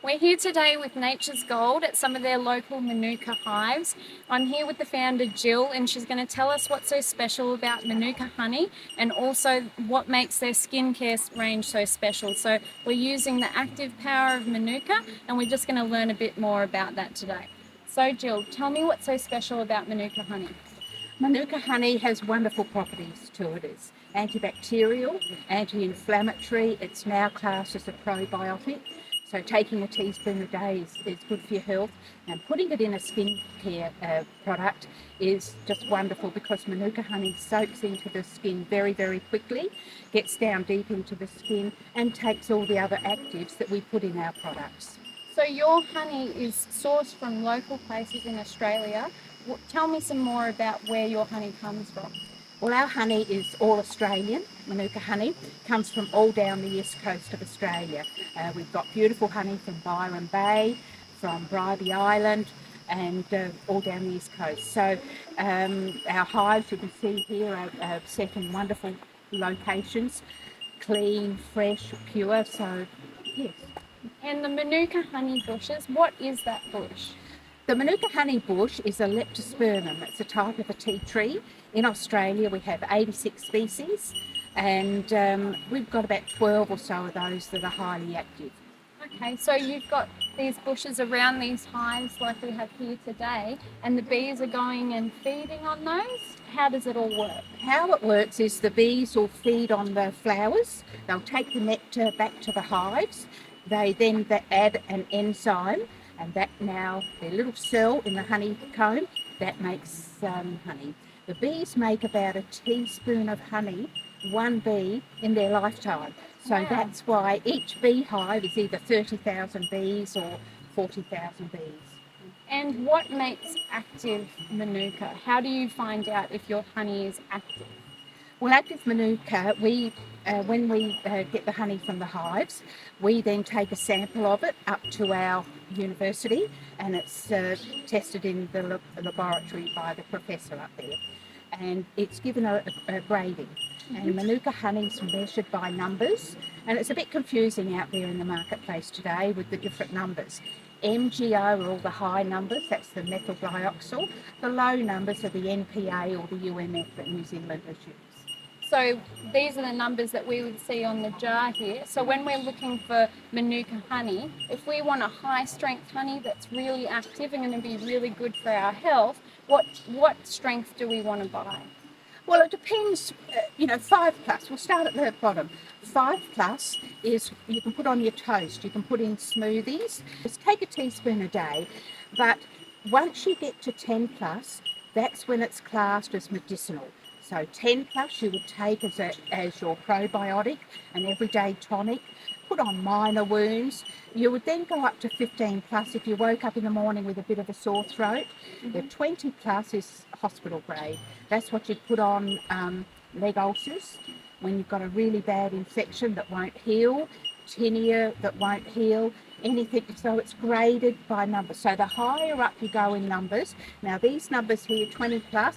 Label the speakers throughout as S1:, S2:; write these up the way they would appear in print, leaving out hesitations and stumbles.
S1: We're here today with Nature's Gold at some of their local Manuka hives. I'm here with the founder Jill, and she's going to tell us what's so special about Manuka honey and also what makes their skincare range so special. So we're using the active power of Manuka, and we're just going to learn a bit more about that today. So Jill, tell me what's so special about Manuka honey.
S2: Manuka honey has wonderful properties to it. It's antibacterial, anti-inflammatory. It's now classed as a probiotic. So taking a teaspoon a day is good for your health. And putting it in a skincare product is just wonderful because Manuka honey soaks into the skin very, very quickly, gets down deep into the skin and takes all the other actives that we put in our products.
S1: So your honey is sourced from local places in Australia. Tell me some more about where your honey comes from.
S2: Well, our honey is all Australian. Manuka honey comes from all down the east coast of Australia. We've got beautiful honey from Byron Bay, from Bribie Island, and all down the east coast. So our hives, you can see here, are set in wonderful locations, clean, fresh, pure. So, yes.
S1: And the Manuka honey bushes, what is that bush?
S2: The Manuka honey bush is a leptospermum. It's a type of a tea tree. In Australia, we have 86 species, and we've got about 12 or so of those that are highly active.
S1: Okay, so you've got these bushes around these hives like we have here today, and the bees are going and feeding on those. How does it all work?
S2: How it works is the bees will feed on the flowers. They'll take the nectar back to the hives. They then add an enzyme, and that now, their little cell in the honeycomb, that makes honey. The bees make about a teaspoon of honey, one bee, in their lifetime. So
S1: wow.
S2: That's why each beehive is either 30,000 bees or 40,000 bees.
S1: And what makes active Manuka? How do you find out if your honey is active?
S2: Well, active Manuka, when we get the honey from the hives, we then take a sample of it up to our university, and it's tested in the laboratory by the professor up there, and it's given a grading. And Manuka honey's measured by numbers, and it's a bit confusing out there in the marketplace today with the different numbers. MGO are all the high numbers, that's the methyl glyoxal. The low numbers are the NPA or the UMF that New Zealand has used.
S1: So these are the numbers that we would see on the jar here. So when we're looking for Manuka honey, if we want a high strength honey that's really active and going to be really good for our health, what strength do we want to buy?
S2: Well, it depends, 5+. We'll start at the bottom. 5+ is you can put on your toast, you can put in smoothies. Just take a teaspoon a day, but once you get to 10+, that's when it's classed as medicinal. So 10+ you would take as your probiotic, an everyday tonic, put on minor wounds. You would then go up to 15+ if you woke up in the morning with a bit of a sore throat. The 20+ is hospital grade. That's what you'd put on leg ulcers when you've got a really bad infection that won't heal, tinea that won't heal, anything. So it's graded by numbers. So the higher up you go in numbers, now these numbers here, 20+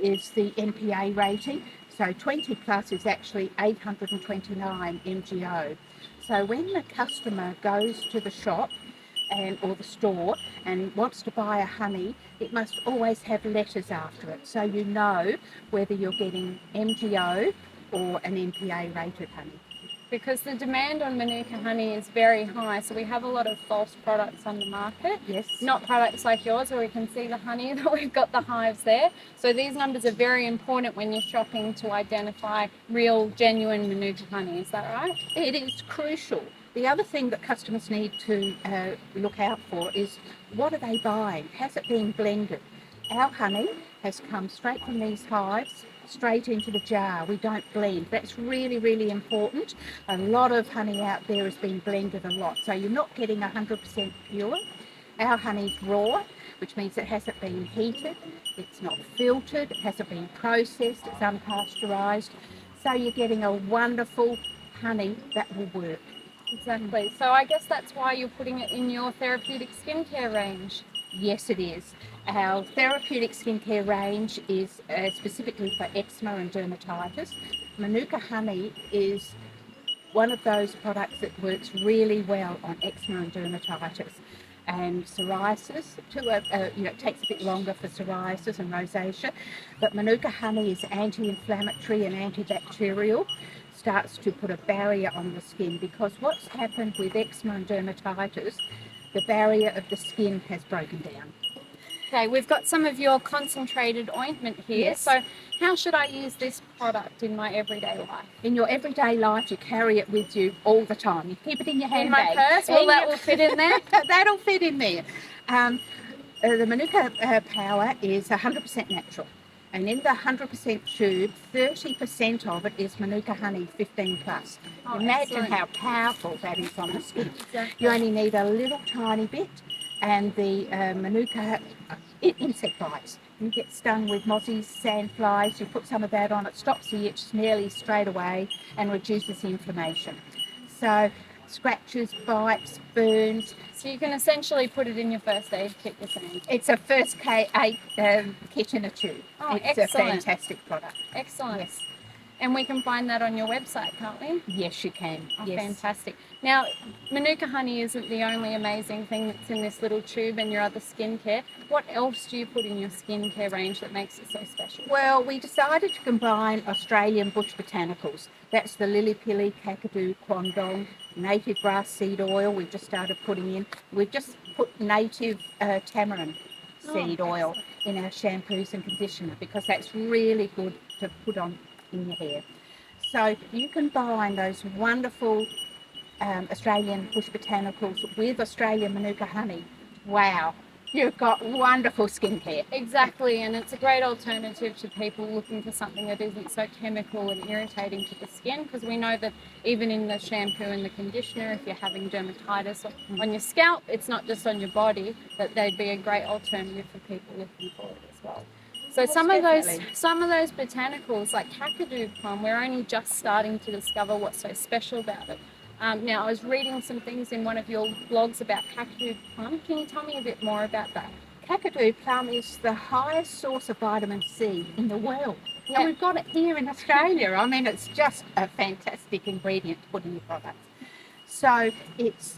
S2: is the NPA rating. So 20+ is actually 829 MGO. So when the customer goes to the shop or the store and wants to buy a honey, it must always have letters after it, so you know whether you're getting MGO or an NPA rated honey.
S1: Because the demand on Manuka honey is very high, so we have a lot of false products on the market.
S2: Yes.
S1: Not products like yours where we can see the honey that we've got the hives there. So these numbers are very important when you're shopping to identify real, genuine Manuka honey. Is that right?
S2: It is crucial. The other thing that customers need to look out for is, what are they buying? Has it been blended? Our honey has come straight from these hives, straight into the jar. We don't blend. That's really, really important. A lot of honey out there has been blended a lot, so you're not getting 100% pure. Our honey's raw, which means it hasn't been heated, it's not filtered, it hasn't been processed, it's unpasteurised. So you're getting a wonderful honey that will work.
S1: Exactly. So I guess that's why you're putting it in your therapeutic skincare range.
S2: Yes, it is. Our therapeutic skincare range is specifically for eczema and dermatitis. Manuka honey is one of those products that works really well on eczema and dermatitis and psoriasis. It takes a bit longer for psoriasis and rosacea, but Manuka honey is anti-inflammatory and antibacterial. Starts to put a barrier on the skin, because what's happened with eczema and dermatitis, the barrier of the skin has broken down.
S1: Okay, we've got some of your concentrated ointment here.
S2: Yes.
S1: So how should I use this product in my everyday life?
S2: In your everyday life, you carry it with you all the time. You keep it in your
S1: In my
S2: handbag.
S1: purse? Well, that will fit in there.
S2: That'll fit in there. The Manuka power is 100% natural. And in the 100% tube, 30% of it is Manuka honey 15 plus.
S1: Oh,
S2: Imagine
S1: excellent.
S2: how powerful that is on the skin.
S1: Exactly.
S2: You only need a little tiny bit, and the Manuka insect bites. You get stung with mozzies, sandflies, you put some of that on, it stops the itch nearly straight away and reduces the inflammation. So scratches, bites, burns.
S1: So you can essentially put it in your first aid kit, you're saying?
S2: It's a first aid kit in a tube.
S1: Oh,
S2: it's
S1: excellent.
S2: a fantastic product.
S1: Excellent.
S2: Yes.
S1: And we can find that on your website, can't we?
S2: Yes, you can.
S1: Oh,
S2: yes.
S1: fantastic. Now, Manuka honey isn't the only amazing thing that's in this little tube and your other skincare. What else do you put in your skincare range that makes it so special?
S2: Well, we decided to combine Australian bush botanicals. That's the lily-pilly, kakadu, quandong, native grass seed oil we've just started putting in. We've just put native tamarind seed oil in our shampoos and conditioner, because that's really good to put on in your hair. So you combine those wonderful Australian bush botanicals with Australian Manuka honey. Wow, you've got wonderful skincare.
S1: Exactly, and it's a great alternative to people looking for something that isn't so chemical and irritating to the skin, because we know that even in the shampoo and the conditioner, if you're having dermatitis on your scalp, it's not just on your body, that they'd be a great alternative for people looking for it as well. So
S2: Most
S1: some of
S2: definitely.
S1: those botanicals, like kakadu plum, we're only just starting to discover what's so special about it. Now, I was reading some things in one of your blogs about kakadu plum. Can you tell me a bit more about that?
S2: Kakadu plum is the highest source of vitamin C in the world.
S1: Yeah.
S2: And we've got it here in Australia. I mean, it's just a fantastic ingredient to put in your products. So it's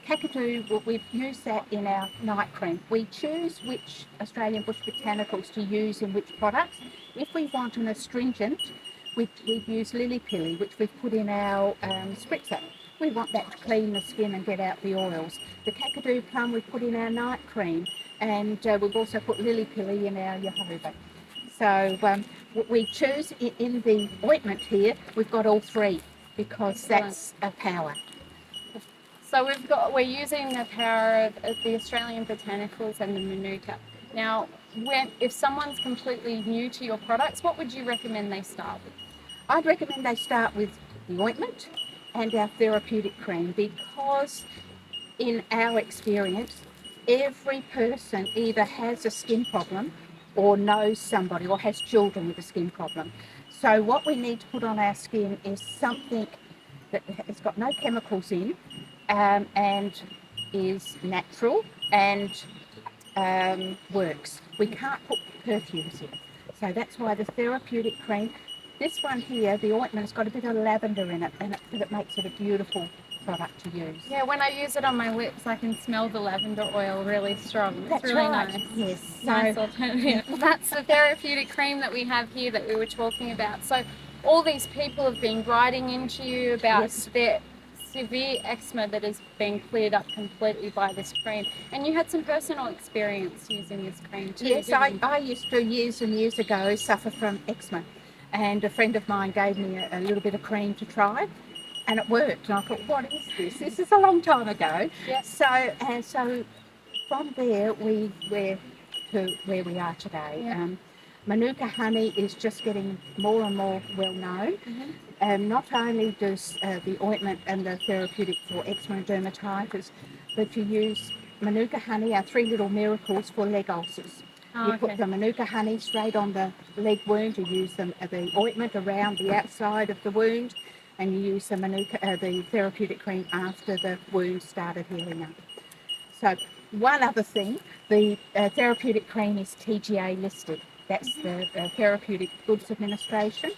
S2: kakadu, we've used that in our night cream. We choose which Australian bush botanicals to use in which products. If we want an astringent, we've used lily-pilly, which we've put in our spritzer. We want that to clean the skin and get out the oils. The kakadu plum we've put in our night cream, and we've also put lily-pilly in our jojoba. So we choose in the ointment here, we've got all three, because that's a power.
S1: So we're using the power of the Australian botanicals and the Manuka. Now, if someone's completely new to your products, what would you recommend they start with?
S2: I'd recommend they start with the ointment and our therapeutic cream, because in our experience, every person either has a skin problem or knows somebody or has children with a skin problem. So what we need to put on our skin is something that has got no chemicals in, and is natural and works. We can't put perfumes in. So that's why the therapeutic cream, this one here, the ointment, has got a bit of lavender in it, and it makes it a beautiful product to use.
S1: Yeah, when I use it on my lips, I can smell the lavender oil really strong. It's
S2: That's
S1: really
S2: right.
S1: nice.
S2: Yes.
S1: Nice
S2: So
S1: alternative. That's the therapeutic cream that we have here that we were talking about. So all these people have been writing into you about
S2: Yes.
S1: their severe eczema that has been cleared up completely by this cream. And you had some personal experience using this cream too,
S2: yes,
S1: didn't you?
S2: I used to years and years ago suffer from eczema, and a friend of mine gave me a little bit of cream to try, and it worked. And I thought, what is this? This is a long time ago.
S1: Yep.
S2: So from there we're to where we are today.
S1: Yeah.
S2: Manuka honey is just getting more and more well known. Not only does the ointment and the therapeutic for eczema and dermatitis, but you use Manuka honey, our three little miracles, for leg ulcers.
S1: Oh,
S2: You
S1: okay.
S2: put the Manuka honey straight on the leg wound. You use the ointment around the outside of the wound, and you use the therapeutic cream after the wound started healing up. So one other thing, the therapeutic cream is TGA listed. That's the Therapeutic Goods Administration.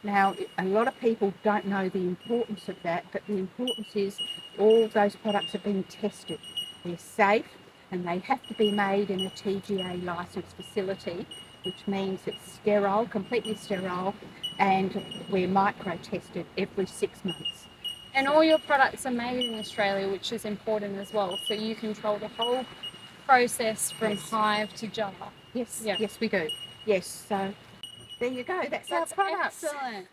S2: Now, a lot of people don't know the importance of that, but the importance is all those products have been tested. They're safe and they have to be made in a TGA licensed facility, which means it's sterile, completely sterile, and we're micro-tested every 6 months.
S1: And all your products are made in Australia, which is important as well. So you control the whole process from hive to jar.
S2: Yes,
S1: Yeah.
S2: yes, we do. Yes, so there you go. That's our product.
S1: Excellent.